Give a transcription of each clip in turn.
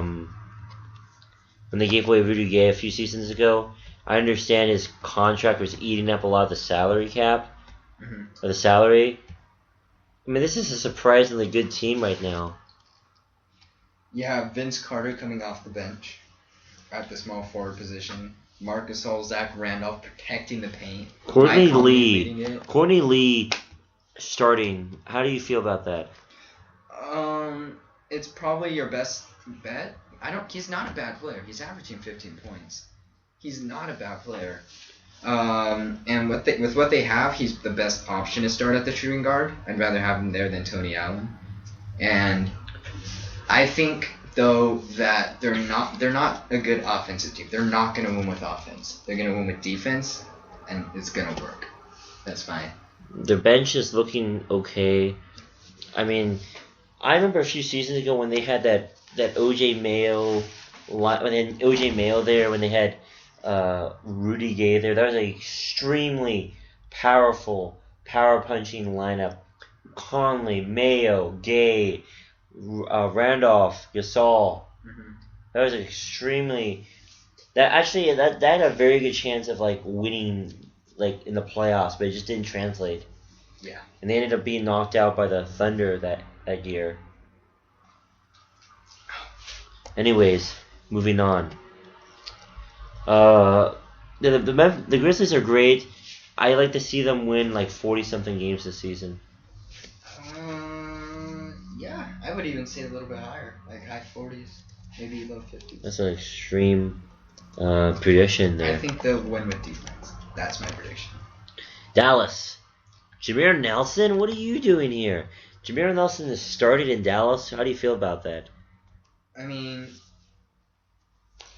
when they gave away Rudy Gay a few seasons ago. I understand his contract was eating up a lot of the salary cap, or the salary. I mean, this is a surprisingly good team right now. Yeah, Vince Carter coming off the bench at the small forward position. Marcus Gasol, Zach Randolph protecting the paint. Courtney Lee starting. How do you feel about that? It's probably your best bet. He's not a bad player. He's averaging 15 points. He's not a bad player. And with what they have, he's the best option to start at the shooting guard. I'd rather have him there than Tony Allen. And I think though that they're not a good offensive team. They're not going to win with offense. They're going to win with defense, and it's going to work. That's fine. Their bench is looking okay. I mean, I remember a few seasons ago when they had that OJ Mayo there, when they had Rudy Gay there. That was an extremely powerful, power-punching lineup. Conley, Mayo, Gay, Randolph, Gasol. That was extremely. That had a very good chance of winning in the playoffs, but it just didn't translate. Yeah. And they ended up being knocked out by the Thunder that year. Anyways, moving on. The Grizzlies are great. I like to see them win 40-something games this season. Yeah, I would even say a little bit higher, high 40s, maybe low 50s. That's an extreme prediction there. I think they'll win with defense. That's my prediction. Dallas. Jameer Nelson, what are you doing here? Jameer Nelson has started in Dallas. How do you feel about that? I mean,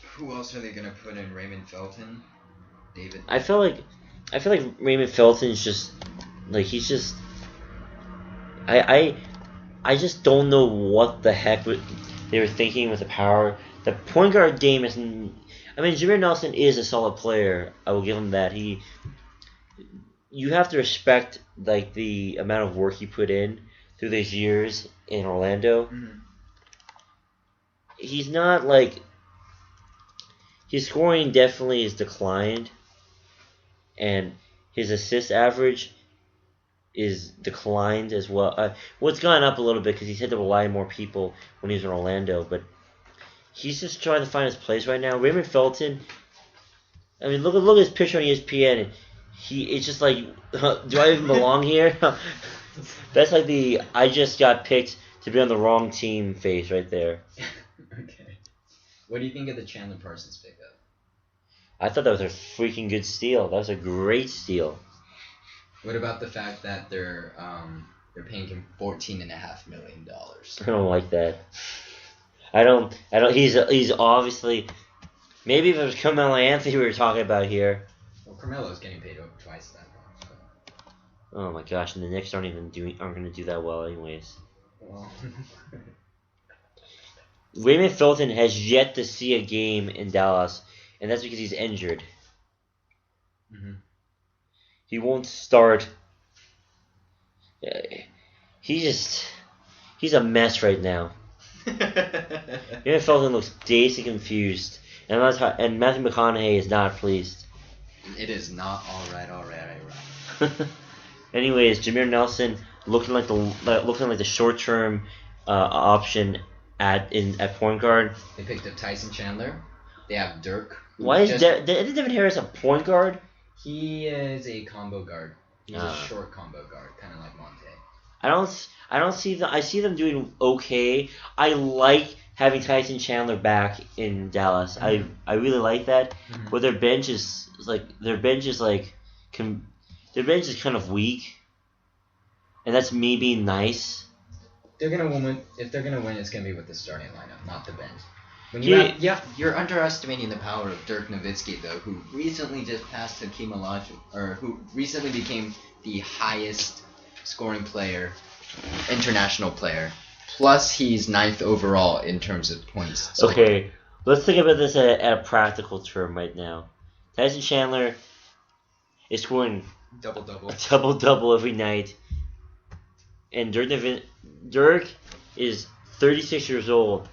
who else are they gonna put in? Raymond Felton, David. I feel like Raymond Felton's just he's just. I just don't know what the heck they were thinking with the power. The point guard game is. I mean, Jameer Nelson is a solid player. I will give him that. You have to respect the amount of work he put in through these years in Orlando. Mm-hmm. He's not his scoring definitely has declined, and his assist average is declined as well. It's gone up a little bit because he's had to rely on more people when he was in Orlando, but he's just trying to find his place right now. Raymond Felton, I mean, look at his picture on ESPN, and it's just do I even belong here? That's the I just got picked to be on the wrong team face right there. Okay. What do you think of the Chandler Parsons pickup? I thought that was a freaking good steal. That was a great steal. What about the fact that they're paying him $14.5 million? I don't like that. I don't. He's obviously. Maybe if it was Carmelo Anthony we were talking about here. Well, Carmelo's getting paid over twice that much. So. Oh my gosh! And the Knicks aren't going to do that well, anyways. Well. Raymond Felton has yet to see a game in Dallas, and that's because he's injured. Mm-hmm. He won't start. He's a mess right now. Raymond Felton looks dazed and confused, and Matthew McConaughey is not pleased. It is not all right. Anyways, Jameer Nelson looking like the short-term option at point guard. They picked up Tyson Chandler. They have Dirk. Why is Devin Harris a point guard? He is a combo guard. He's a short combo guard, kind of like Monte. I don't see them. I see them doing okay. I like having Tyson Chandler back in Dallas. Mm-hmm. I really like that. Mm-hmm. But their bench is kind of weak, and that's me being nice. They're gonna win. If they're gonna win, it's gonna be with the starting lineup, not the bench. You're underestimating the power of Dirk Nowitzki, though, who recently just passed Hakeem Olajuwon, or who recently became the highest scoring player, international player. Plus, he's 9th overall in terms of points. So okay, let's think about this at a practical term right now. Tyson Chandler is scoring double every night, and Dirk is 36 years old,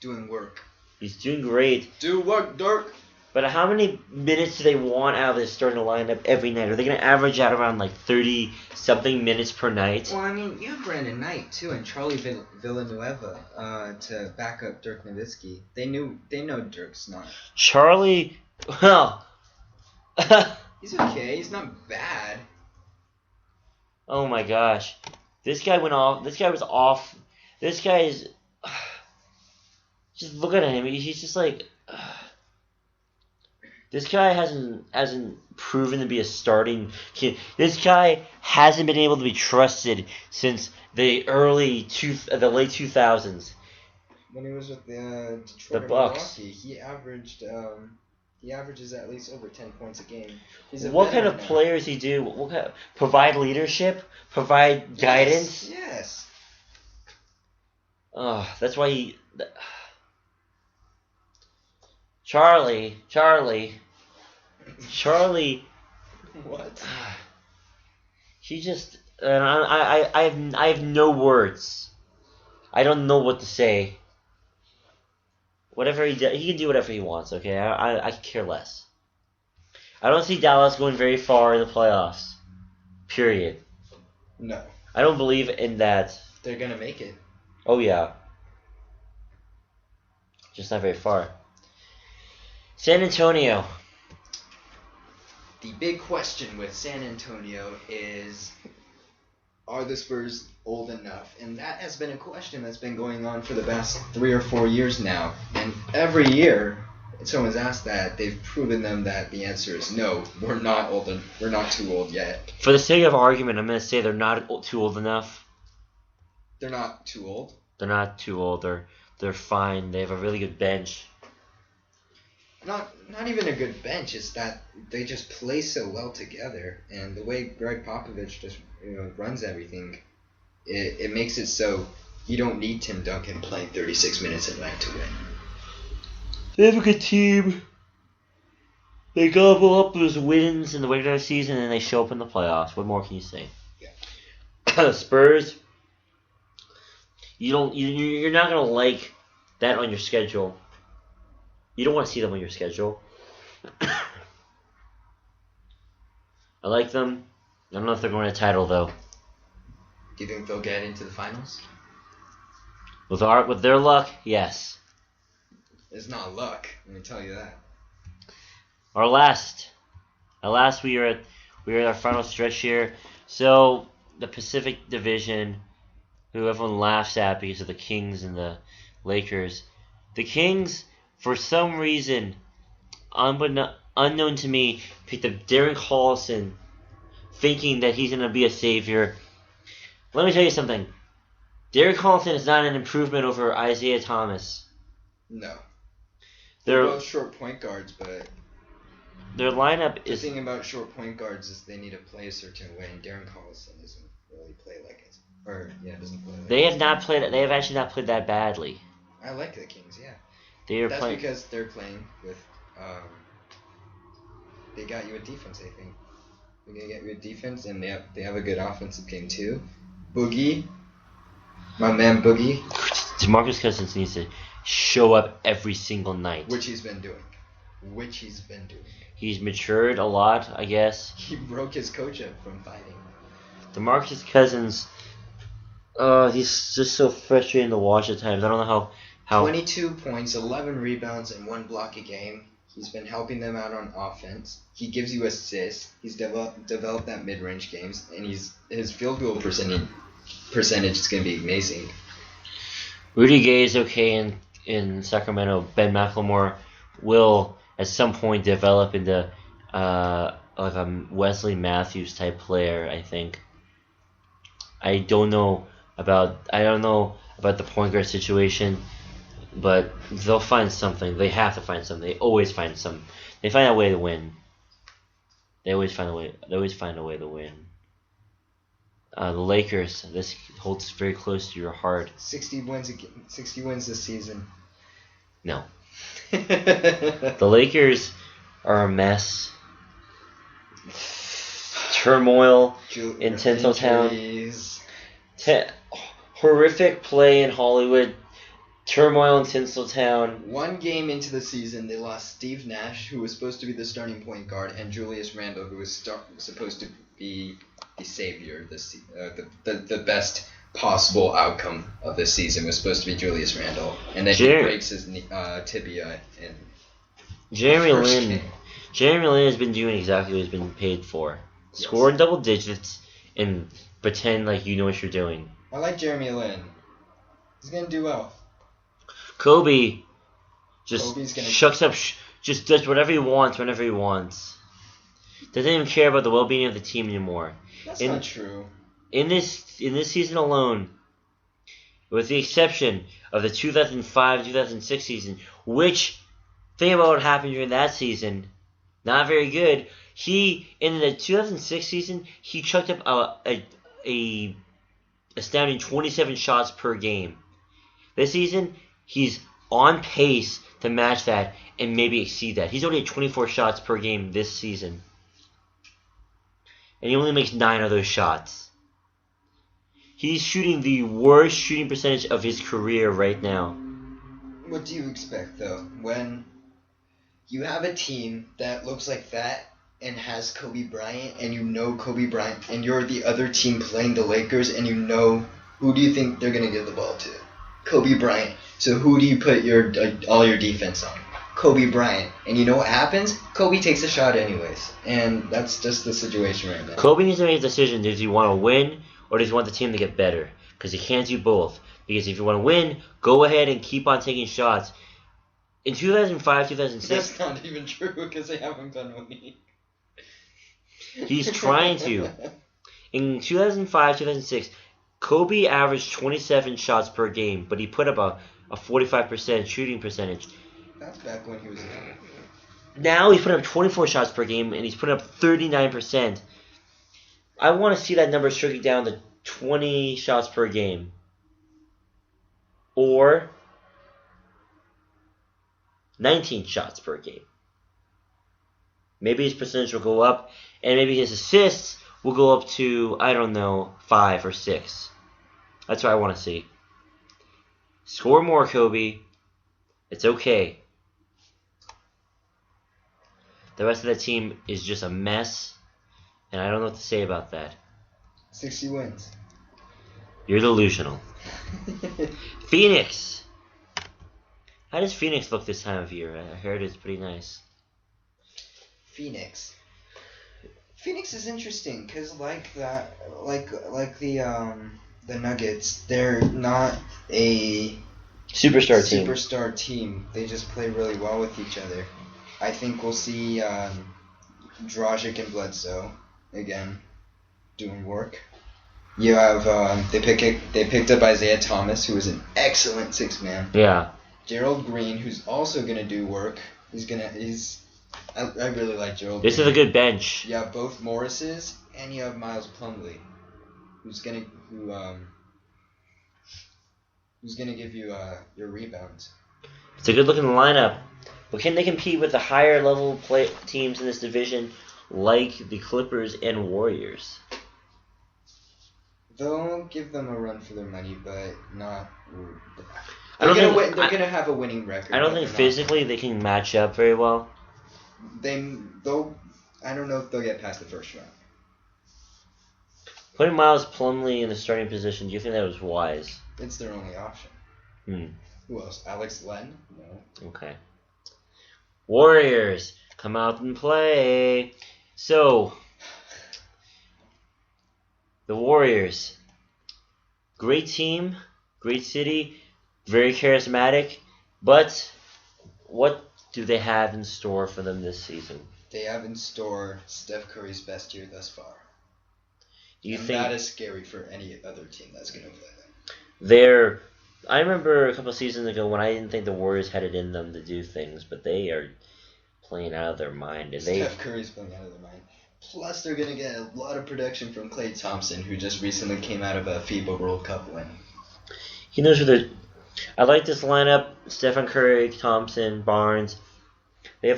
Doing work. He's doing great. Do work, Dirk. But how many minutes do they want out of this starting lineup every night? Are they going to average out around like 30-something minutes per night? Well, I mean, you have Brandon Knight, too, and Charlie Villanueva to back up Dirk Nowitzki. They know Dirk's not. Charlie, well... He's okay. He's not bad. Oh my gosh. This guy went off. This guy was off. This guy is... Just look at him. He's just like... This guy hasn't proven to be a starting kid. This guy hasn't been able to be trusted since the late 2000s. When he was with the Detroit The Bucks. Milwaukee, he averages at least over 10 points a game. What kind of players he do? Provide leadership, provide guidance. Yes. That's why he. Charlie. What? He just. I have no words. I don't know what to say. Whatever he does, he can do whatever he wants. Okay, I care less. I don't see Dallas going very far in the playoffs. Period. No. I don't believe in that. They're gonna make it. Oh yeah. Just not very far. San Antonio. The big question with San Antonio is, are the Spurs old enough? And that has been a question that's been going on for the past 3 or 4 years now. And every year, someone's asked that, they've proven them that the answer is no, we're not old. We're not too old yet. For the sake of argument, I'm going to say they're not too old enough. They're not too old? They're not too old. They're fine. They have a really good bench. Not even a good bench. It's that they just play so well together, and the way Greg Popovich just runs everything, it makes it so you don't need Tim Duncan playing 36 minutes a night to win. They have a good team. They gobble up those wins in the regular season, and they show up in the playoffs. What more can you say? Yeah. Spurs. You're not gonna like that on your schedule. You don't want to see them on your schedule. I like them. I don't know if they're going to title, though. Do you think they'll get into the finals? With their luck, yes. It's not luck, let me tell you that. Our last, we are at our final stretch here. So the Pacific Division, who everyone laughs at because of the Kings and the Lakers. The Kings, for some reason, unknown to me, picked up Darren Collison, thinking that he's going to be a savior. Let me tell you something. Darren Collison is not an improvement over Isaiah Thomas. No. They're both short point guards, but their lineup is... The thing about short point guards is they need to play a certain way, and Darren Collison doesn't really play like it. Doesn't play like They have actually not played that badly. I like the Kings, yeah. That's because they're playing with, they got you a defense, I think. They're going to get you a defense, and they have a good offensive game, too. Boogie. My man Boogie. DeMarcus Cousins needs to show up every single night. Which he's been doing. He's matured a lot, I guess. He broke his coach up from fighting. DeMarcus Cousins, he's just so frustrating to watch at times. I don't know how 22 points, 11 rebounds, and 1 block a game. He's been helping them out on offense. He gives you assists. He's developed that mid-range games, and his field goal percentage is going to be amazing. Rudy Gay is okay in Sacramento. Ben McLemore will at some point develop into like a Wesley Matthews type player, I think. I don't know about the point guard situation, but they'll find something. They have to find something. They always find something. They find a way to win. They always find a way to win. The Lakers. This holds very close to your heart. 60 wins this season. No. The Lakers are a mess. Turmoil in Tinseltown. Horrific play in Hollywood. Turmoil in Tinseltown. One game into the season, they lost Steve Nash, who was supposed to be the starting point guard, and Julius Randle, who was supposed to be the savior. The best possible outcome of this season was supposed to be Julius Randle, and then he breaks his tibia in Jeremy first Lin. game. Jeremy Lin has been doing exactly what he's been paid for. Yes. Score in double digits and pretend like you know what you're doing. I like Jeremy Lin. He's gonna do well. Kobe just Kobe's gonna- shucks up, just does whatever he wants whenever he wants. Doesn't even care about the well-being of the team anymore. That's not true. In this season alone, with the exception of the 2005-2006 season, which, think about what happened during that season, not very good. In the 2006 season, he chucked up a astounding 27 shots per game. This season, he's on pace to match that and maybe exceed that. He's only at 24 shots per game this season. And he only makes 9 of those shots. He's shooting the worst shooting percentage of his career right now. What do you expect, though, when you have a team that looks like that and has Kobe Bryant, and you know Kobe Bryant, and you're the other team playing the Lakers, and you know who do you think they're going to give the ball to? Kobe Bryant. So who do you put all your defense on? Kobe Bryant. And you know what happens? Kobe takes a shot anyways. And that's just the situation right now. Kobe needs to make a decision. Does he want to win or does he want the team to get better? Because he can't do both. Because if you want to win, go ahead and keep on taking shots. In 2005, 2006... That's not even true because they haven't been winning. He's trying to. In 2005, 2006, Kobe averaged 27 shots per game, but he put up a 45% shooting percentage. That's back when he was young. Now he's putting up 24 shots per game, and he's putting up 39%. I want to see that number shrinking down to 20 shots per game. Or 19 shots per game. Maybe his percentage will go up, and maybe his assists will go up to, 5 or 6. That's what I want to see. Score more, Kobe. It's okay. The rest of the team is just a mess, and I don't know what to say about that. 60 wins. You're delusional. Phoenix. How does Phoenix look this time of year? I heard it's pretty nice. Phoenix is interesting because like the Nuggets, they're not a Superstar team. They just play really well with each other. I think we'll see Dragic and Bledsoe again doing work. You have they picked up Isaiah Thomas, who is an excellent 6-man. Yeah. Gerald Green, who's also gonna do work. I really like Gerald. This Green. is a good bench. You have both Morrises, and you have Miles Plumlee, who's gonna give you your rebounds. It's a good looking lineup. But can they compete with the higher level teams in this division, like the Clippers and Warriors? They'll give them a run for their money, but not. They're gonna have a winning record. I don't think physically they can match up very well. I don't know if they'll get past the first round. Putting Miles Plumlee in the starting position, do you think that was wise? It's their only option. Who else? Alex Len? No. Okay. Warriors, come out and play. So, the Warriors, great team, great city, very charismatic, but what do they have in store for them this season? They have in store Steph Curry's best year thus far. Do you and think that is scary for any other team that's going to play them? I remember a couple of seasons ago when I didn't think the Warriors had it in them to do things, but they are playing out of their mind. Steph Curry's playing out of their mind. Plus, they're going to get a lot of production from Klay Thompson, who just recently came out of a FIBA World Cup win. He knows who they're... I like this lineup. Stephen Curry, Thompson, Barnes. Andre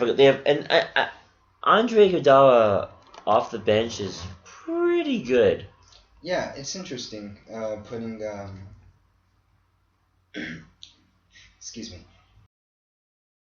Iguodala off the bench is pretty good. Yeah, it's interesting putting Excuse me.